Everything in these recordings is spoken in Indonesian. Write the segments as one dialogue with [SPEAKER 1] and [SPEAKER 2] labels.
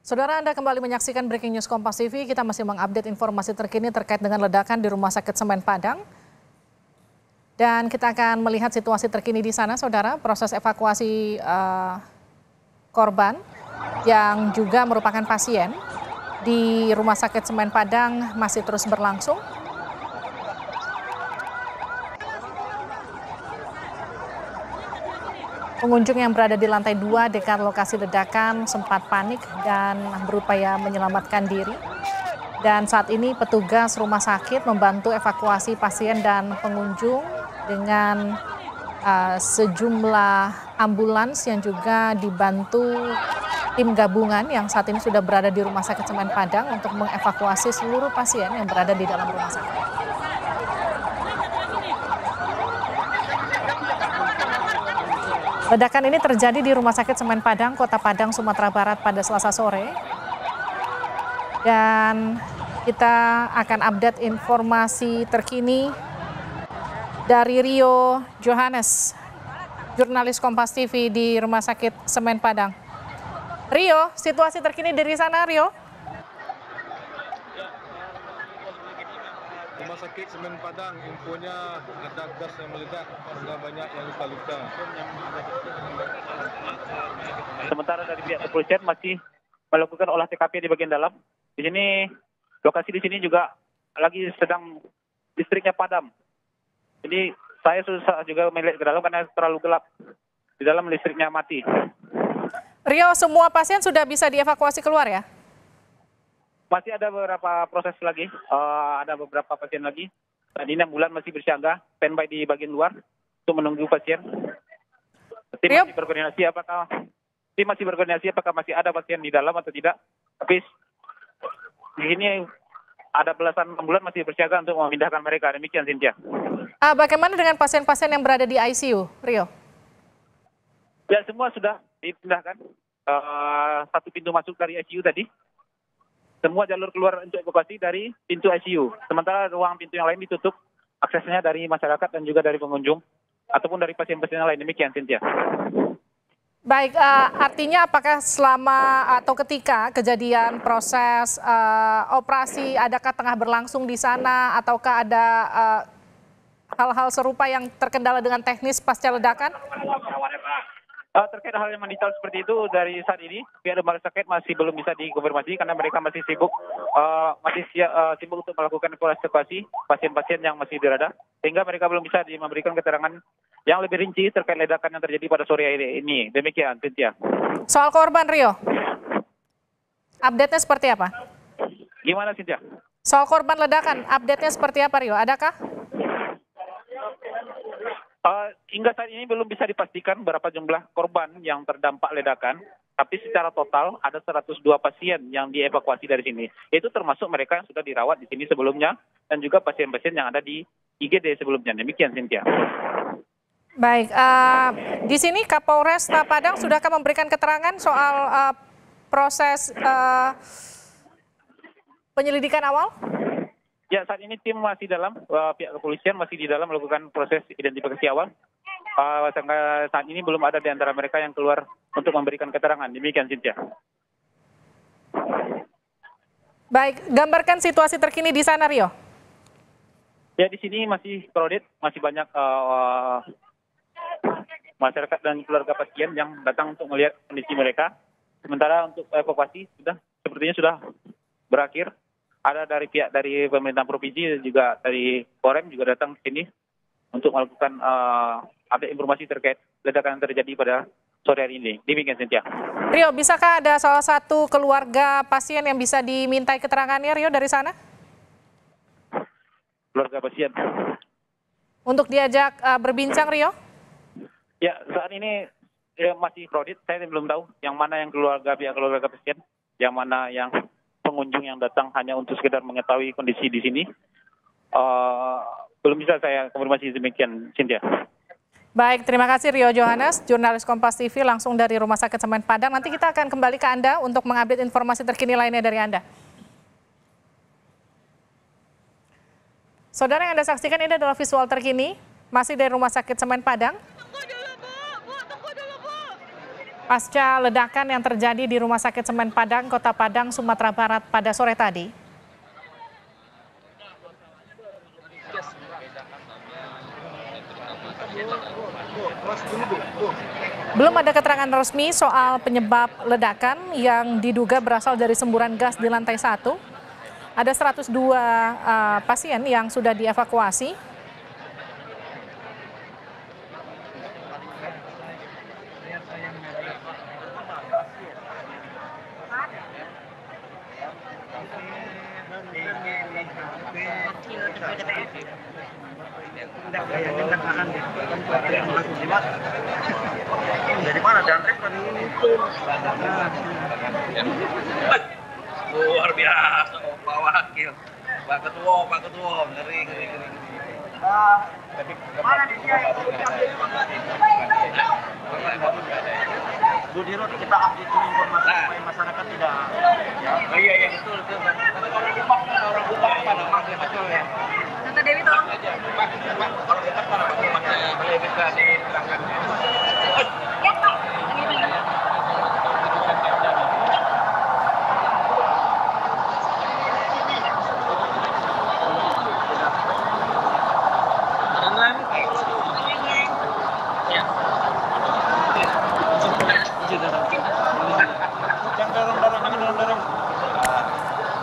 [SPEAKER 1] Saudara, Anda kembali menyaksikan Breaking News Kompas TV. Kita masih mengupdate informasi terkini terkait dengan ledakan di Rumah Sakit Semen Padang. Dan kita akan melihat situasi terkini di sana, saudara. Proses evakuasi korban yang juga merupakan pasien di Rumah Sakit Semen Padang masih terus berlangsung. Pengunjung yang berada di lantai 2 dekat lokasi ledakan sempat panik dan berupaya menyelamatkan diri. Dan saat ini petugas rumah sakit membantu evakuasi pasien dan pengunjung dengan sejumlah ambulans yang juga dibantu tim gabungan yang saat ini sudah berada di Rumah Sakit Semen Padang untuk mengevakuasi seluruh pasien yang berada di dalam rumah sakit. Ledakan ini terjadi di Rumah Sakit Semen Padang, Kota Padang, Sumatera Barat pada Selasa sore. Dan kita akan update informasi terkini dari Rio Johannes, jurnalis Kompas TV di Rumah Sakit Semen Padang. Rio, situasi terkini dari sana, Rio?
[SPEAKER 2] Rumah Sakit Semen Padang, infonya ada gas yang meledak sehingga banyak yang luka-luka.
[SPEAKER 3] Sementara dari pihak kepolisian masih melakukan olah TKP di bagian dalam. Di sini, lokasi di sini juga lagi sedang listriknya padam. Jadi saya susah juga melihat ke dalam karena terlalu gelap. Di dalam listriknya mati.
[SPEAKER 1] Rio, semua pasien sudah bisa dievakuasi keluar ya?
[SPEAKER 3] Masih ada beberapa proses lagi, ada beberapa pasien lagi. Tadi ambulan masih bersiaga, standby di bagian luar untuk menunggu pasien. Tim masih berkoordinasi apakah masih ada pasien di dalam atau tidak. Tapi di sini ada belasan ambulan masih bersiaga untuk memindahkan mereka. Demikian, Cynthia.
[SPEAKER 1] Bagaimana dengan pasien-pasien yang berada di ICU, Rio?
[SPEAKER 3] Ya, semua sudah dipindahkan. Satu pintu masuk dari ICU tadi. Semua jalur keluar untuk evakuasi dari pintu ICU. Sementara ruang pintu yang lain ditutup aksesnya dari masyarakat dan juga dari pengunjung ataupun dari pasien-pasien yang lain. Demikian, Cynthia.
[SPEAKER 1] Baik, artinya apakah selama atau ketika kejadian proses operasi, adakah tengah berlangsung di sana ataukah ada hal-hal serupa yang terkendala dengan teknis pasca ledakan?
[SPEAKER 3] Terkait hal yang mendetail seperti itu dari saat ini pihak rumah sakit masih belum bisa dikonfirmasi karena mereka masih sibuk sibuk untuk melakukan evakuasi pasien-pasien yang masih berada sehingga mereka belum bisa memberikan keterangan yang lebih rinci terkait ledakan yang terjadi pada sore hari ini. Demikian, Cynthia.
[SPEAKER 1] Soal korban, Rio, update-nya seperti apa?
[SPEAKER 3] Gimana, Cynthia?
[SPEAKER 1] Soal korban ledakan, update-nya seperti apa, Rio? Adakah?
[SPEAKER 3] Hingga saat ini belum bisa dipastikan berapa jumlah korban yang terdampak ledakan, tapi secara total ada 102 pasien yang dievakuasi dari sini. Itu termasuk mereka yang sudah dirawat di sini sebelumnya dan juga pasien-pasien yang ada di IGD sebelumnya. Demikian, Cynthia.
[SPEAKER 1] Baik, di sini Kapolres Padang sudahkah memberikan keterangan soal proses penyelidikan awal?
[SPEAKER 3] Ya, saat ini tim masih dalam, pihak kepolisian masih di dalam melakukan proses identifikasi awal. Sampai saat ini belum ada di antara mereka yang keluar untuk memberikan keterangan. Demikian, Cynthia.
[SPEAKER 1] Baik, gambarkan situasi terkini di sana, Rio.
[SPEAKER 3] Ya, di sini masih crowded, masih banyak masyarakat dan keluarga pasien yang datang untuk melihat kondisi mereka. Sementara untuk evakuasi sepertinya sudah berakhir. Ada dari pihak dari pemerintah provinsi juga dari Korem juga datang ke sini untuk melakukan update informasi terkait ledakan yang terjadi pada sore hari ini. Demikian, Cynthia.
[SPEAKER 1] Rio, bisakah ada salah satu keluarga pasien yang bisa dimintai keterangannya, Rio, dari sana?
[SPEAKER 3] Keluarga pasien.
[SPEAKER 1] Untuk diajak berbincang, Rio?
[SPEAKER 3] Ya, saat ini masih crowded. Saya belum tahu yang mana yang pihak keluarga pasien, yang mana yang pengunjung yang datang hanya untuk sekedar mengetahui kondisi di sini. Belum bisa saya konfirmasi demikian, Cynthia.
[SPEAKER 1] Baik, terima kasih Rio Johannes, jurnalis Kompas TV langsung dari Rumah Sakit Semen Padang. Nanti kita akan kembali ke Anda untuk mengupdate informasi terkini lainnya dari Anda. Saudara, yang Anda saksikan ini adalah visual terkini, masih dari Rumah Sakit Semen Padang. pasca ledakan yang terjadi di Rumah Sakit Semen Padang, Kota Padang, Sumatera Barat pada sore tadi. Belum ada keterangan resmi soal penyebab ledakan yang diduga berasal dari semburan gas di lantai 1. Ada 102 pasien yang sudah dievakuasi.
[SPEAKER 4] Dari mana Danrem kan ini? Luar biasa, Pak Wakil, Pak Ketua, ngeri. Mana dia? Bu Dirut, kita update ini informasi supaya masyarakat tidak. Oh iya betul. Karena kalau di Pak orang Bupati pada masih betul ya.
[SPEAKER 5] Tante Dewi tolong.
[SPEAKER 4] Pak, kalau kita pada boleh bisa diterangkan.
[SPEAKER 5] Ya Pak.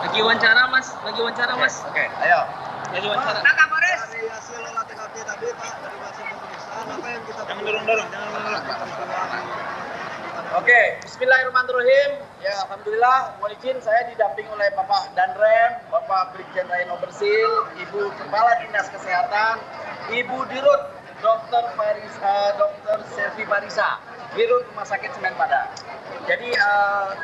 [SPEAKER 5] Lagi wawancara mas.
[SPEAKER 4] Oke, ayo.
[SPEAKER 5] Lagi wawancara. Nah, Kapolres.
[SPEAKER 6] Dari hasil olah TKP tadi Pak, dari hasil pemeriksaan apa yang kita
[SPEAKER 4] Jangan dorong. Oke, bismillahirrahmanirrahim. Ya, alhamdulillah, mohon izin saya didampingi oleh Bapak Danrem, Bapak Brigjen Raino Bersil, Ibu Kepala Dinas Kesehatan, Ibu Dirut Dr. Selvi Marisa, Dirut Rumah Sakit Semen Padang. Jadi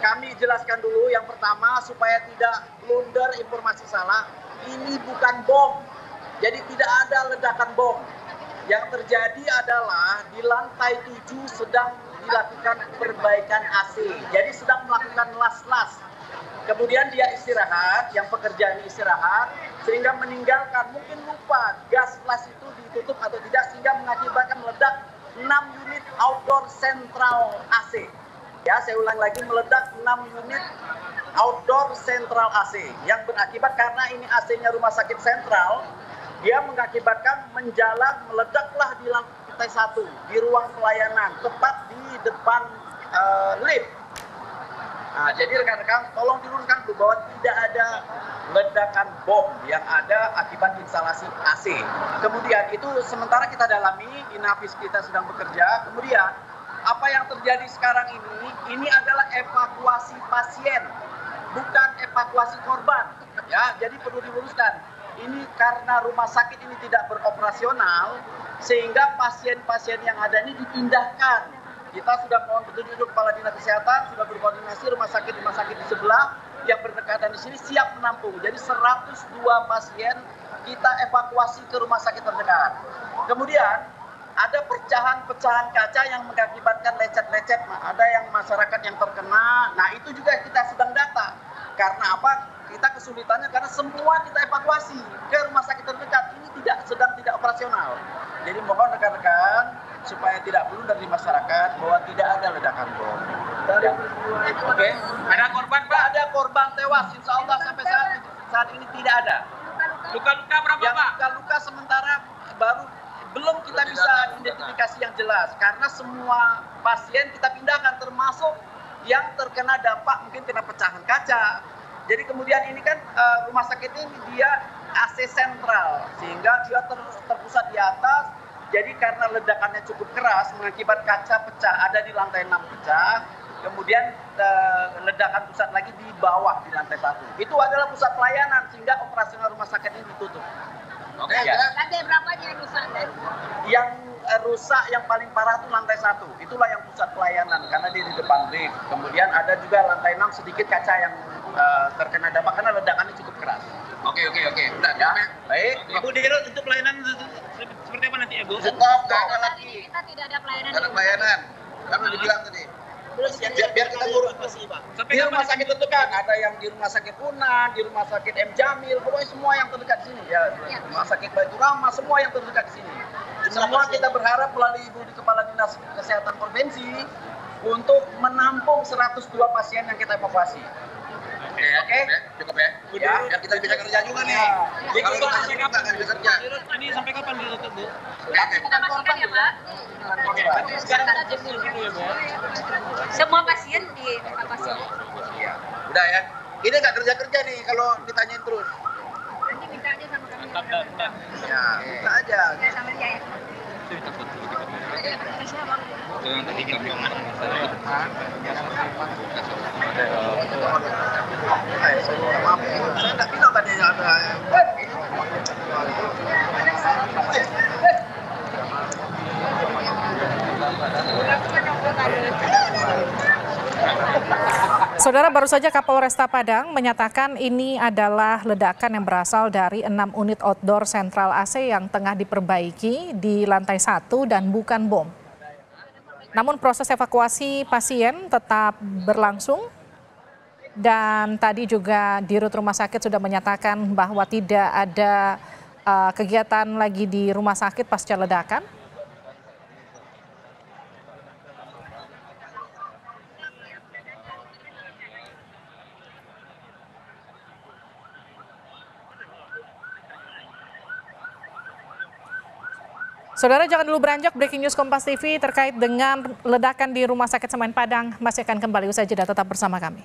[SPEAKER 4] kami jelaskan dulu yang pertama supaya tidak blunder informasi salah, ini bukan bom. Jadi tidak ada ledakan bom. Yang terjadi adalah di lantai 7 sedang dilakukan perbaikan AC. Jadi sedang melakukan las-las. Kemudian dia istirahat, yang pekerjaan istirahat, sehingga meninggalkan, mungkin lupa gas las itu ditutup atau tidak, sehingga mengakibatkan meledak 6 unit outdoor central AC. Ya, saya ulang lagi, meledak 6 unit outdoor central AC yang berakibat karena ini AC-nya rumah sakit sentral, dia mengakibatkan menjalar, meledaklah di lantai 1 di ruang pelayanan, tepat di depan lift. Nah, jadi rekan-rekan tolong dirunkan dulu bahwa tidak ada ledakan bom yang ada akibat instalasi AC. Kemudian itu sementara kita dalami, Inafis kita sedang bekerja. Kemudian apa yang terjadi sekarang ini adalah evakuasi pasien, bukan evakuasi korban. Ya, jadi perlu diluruskan. Ini karena rumah sakit ini tidak beroperasional, sehingga pasien-pasien yang ada ini dipindahkan. Kita sudah mohon petunjuk Kepala Dinas Kesehatan, sudah berkoordinasi rumah sakit di sebelah yang berdekatan di sini siap menampung. Jadi 102 pasien kita evakuasi ke rumah sakit terdekat. Kemudian ada pecahan-pecahan kaca yang mengakibatkan lecet-lecet. Nah, ada yang masyarakat yang terkena. Nah, itu juga kita sedang data. Karena apa? Kita kesulitannya karena semua kita evakuasi ke rumah sakit terdekat. Ini sedang tidak operasional. Jadi mohon rekan-rekan supaya tidak blunder dari masyarakat bahwa tidak ada ledakan bom. Ya. Oke. Ada korban Pak? Ada korban tewas. Insya Allah sampai saat ini tidak ada.
[SPEAKER 5] Luka-luka berapa
[SPEAKER 4] Yang
[SPEAKER 5] Pak?
[SPEAKER 4] luka-luka sementara belum kita bisa identifikasi yang jelas karena semua pasien kita pindahkan termasuk yang terkena dampak mungkin kena pecahan kaca. Jadi kemudian ini kan rumah sakit ini dia AC sentral sehingga dia terpusat di atas. Jadi karena ledakannya cukup keras mengakibat kaca pecah, ada di lantai 6 pecah. Kemudian ledakan pusat lagi di bawah di lantai 1. Itu adalah pusat pelayanan sehingga operasional rumah sakit ini ditutup.
[SPEAKER 5] Oke.
[SPEAKER 4] Ya.
[SPEAKER 5] Lantai berapa yang rusak?
[SPEAKER 4] Yang rusak yang paling parah itu lantai 1. Itulah yang pusat pelayanan karena di depan lift. Kemudian ada juga lantai 6 sedikit kaca yang terkena dampak karena ledakannya cukup keras.
[SPEAKER 5] Oke.
[SPEAKER 4] Udah ya. Baik.
[SPEAKER 5] Ibu Dirut untuk pelayanan seperti apa nanti Ibu?
[SPEAKER 4] Stop, nggak ada lagi.
[SPEAKER 5] Kita tidak ada pelayanan.
[SPEAKER 4] Nggak ada pelayanan. Kan udah dibilang tadi. Biar kita ngurus. Di rumah sakit terdekat, ada yang di rumah sakit Unan, di rumah sakit M Jamil, pokoknya semua yang terdekat di sini. Ya, rumah sakit Baitur Rahmah, semua yang terdekat di sini. Semua kita berharap melalui Ibu di Kepala Dinas Kesehatan Provinsi untuk menampung 102 pasien yang kita evakuasi.
[SPEAKER 6] Oke, cukup ya.
[SPEAKER 4] Ya.
[SPEAKER 6] Biar kita bisa kerja juga nih.
[SPEAKER 4] Ya.
[SPEAKER 6] Kalau kita nggak bisa kerja.
[SPEAKER 5] Ini sampai kapan ditutup, Bu?
[SPEAKER 7] Kita korban ya, Pak.
[SPEAKER 5] Oke, berarti sekarang kita cek dulu ya, Bu.
[SPEAKER 7] Semua pasien dievakuasi.
[SPEAKER 6] Iya. Udah ya. Ini nggak kerja nih kalau ditanyain terus.
[SPEAKER 7] Nanti minta aja sama kami.
[SPEAKER 6] Ya, bisa aja.
[SPEAKER 7] Sama dia ya.
[SPEAKER 6] Maaf, saya nggak bilang tadi ada.
[SPEAKER 1] Saudara, baru saja Kapolresta Padang menyatakan ini adalah ledakan yang berasal dari 6 unit outdoor sentral AC yang tengah diperbaiki di lantai 1 dan bukan bom. Namun proses evakuasi pasien tetap berlangsung dan tadi juga Dirut Rumah Sakit sudah menyatakan bahwa tidak ada kegiatan lagi di rumah sakit pasca ledakan. Saudara, jangan dulu beranjak, breaking news Kompas TV terkait dengan ledakan di Rumah Sakit Semen Padang masih akan kembali usai jeda, tetap bersama kami.